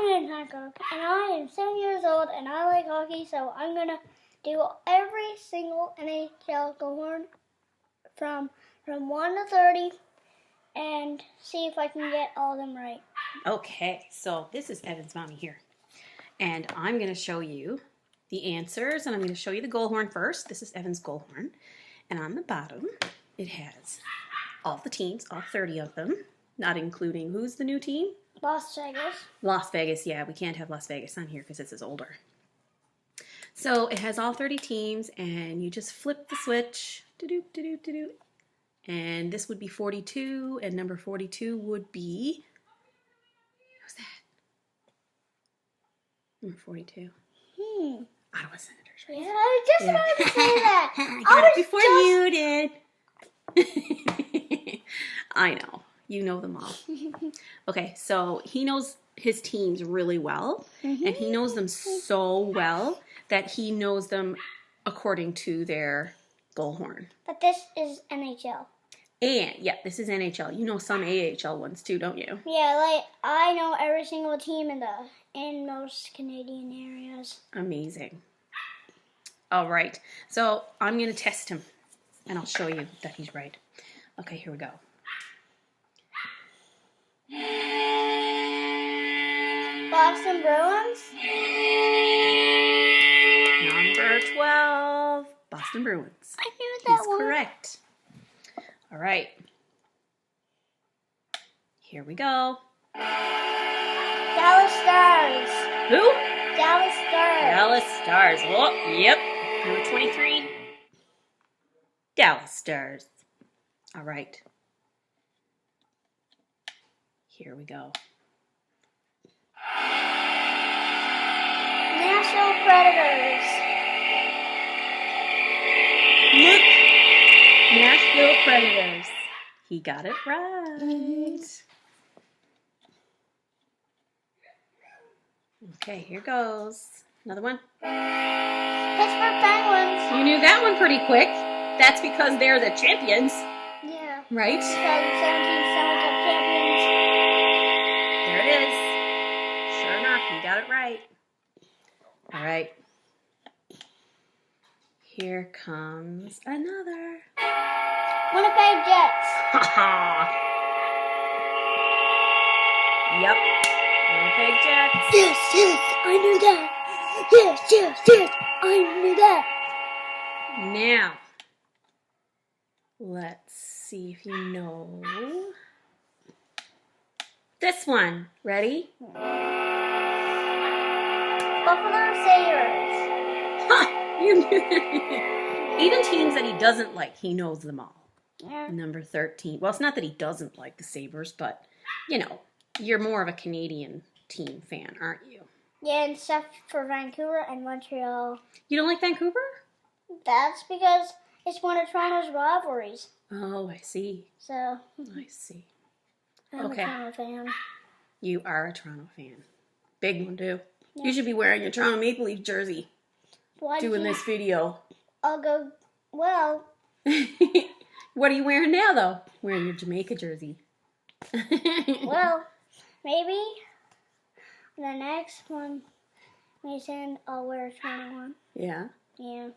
name's Hancock, and I am 7 years old, and I like hockey, so I'm going to do every single NHL goal from 1 to 30 and see if I can get all of them right. Okay, so this is Evan's mommy here. And I'm going to show you the answers, and I'm going to show you the goal horn first. This is Evan's goal horn. And on the bottom, it has all the teams, all 30 of them, not including who's the new team? Las Vegas. Las Vegas, yeah, we can't have Las Vegas on here because this is older. So it has all 30 teams, and you just flip the switch, do-do-do-do-do-do, and this would be 42, and number 42 would be, who's that? Number 42. Ottawa Senators, right? Yeah, I was just about to say that. I got it before you did. I know. You know them all. Okay, so he knows his teams really well, and he knows them so well that he knows them according to their goal horn. But this is NHL. And, yeah, this is NHL. You know some AHL ones too, don't you? Yeah, like, I know every single team in most Canadian areas. Amazing. All right, so I'm going to test him, and I'll show you that he's right. Okay, here we go. Boston Bruins. Number 12, Boston Bruins. I knew that He's one. correct. All right. Here we go. Dallas Stars. Who? Dallas Stars. Dallas Stars. Oh, yep. Number 23. Dallas Stars. All right. Here we go. Nashville Predators. Look. Nashville Predators. He got it right. Okay, here goes. Another one. Pittsburgh Penguins. You knew that one pretty quick. That's because they're the champions, Yeah. right? 2017 Stanley Cup champions. There it is. Sure enough, you got it right. All right. Here comes another. Winnipeg Jets. Yep. Winnipeg Jets. Yes, I knew that. Yes, I knew that. Now, let's see if you know this one. Ready? Buffalo Sabres. Ha! You knew. Even teams that he doesn't like, he knows them all. Yeah. Number 13. Well, it's not that he doesn't like the Sabres, but, you know, you're more of a Canadian team fan, aren't you? Yeah, and except for Vancouver and Montreal. You don't like Vancouver? That's because it's one of Toronto's rivalries. Oh, I see. So, I see. I'm Okay. a Toronto fan. You are a Toronto fan. Big one, too. Yeah. You should be wearing your Toronto Maple Leaf jersey Why doing this video. I'll go, well, What are you wearing now, though? Wearing your Jamaica jersey. well, maybe the next one, Mason, I'll wear a Toronto one. Yeah? Yeah.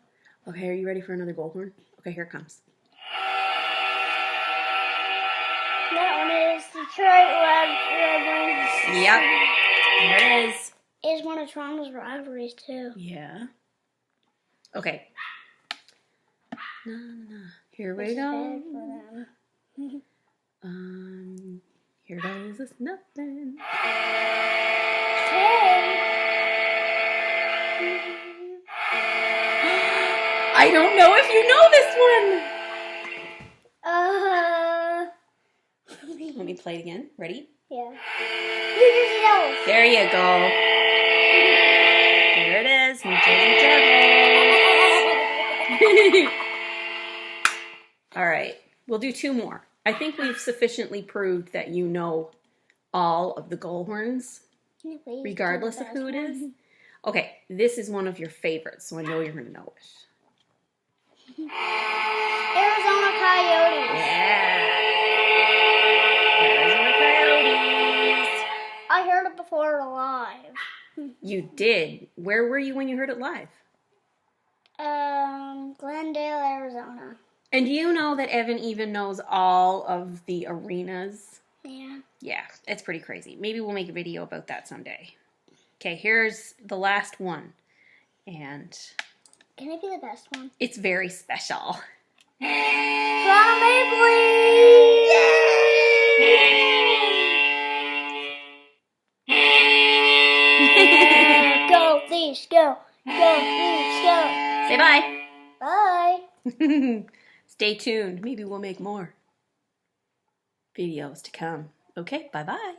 Okay, are you ready for another goal horn? Okay, here it comes. That one is Detroit Red Wings. Yep. There it is. It's one of Toronto's rivalries, too. Yeah. Okay. Here we It's go. bad for them. Here goes this nothing. I don't know if you know this one. Let me play it again. Ready? Yeah. New Jersey Devils. There you go. There it is. New Jersey Devils. All right. We'll do two more. I think we've sufficiently proved that you know all of the goal horns, regardless of who it is. Okay, this is one of your favorites, so I know you're going to know it. Arizona Coyotes. Yeah. Arizona Coyotes. I I heard it before live. You did. Where were you when you heard it live? Glendale, Arizona. And do you know that Evan even knows all of the arenas? Yeah. Yeah, it's pretty crazy. Maybe we'll make a video about that someday. Okay, here's the last one. And Can it be the best one? it's very special. Toronto Maple Leafs! Yay! Go Leafs, go! Go Leafs, go! Say bye. Bye! Stay tuned. Maybe we'll make more videos to come. Okay, bye-bye.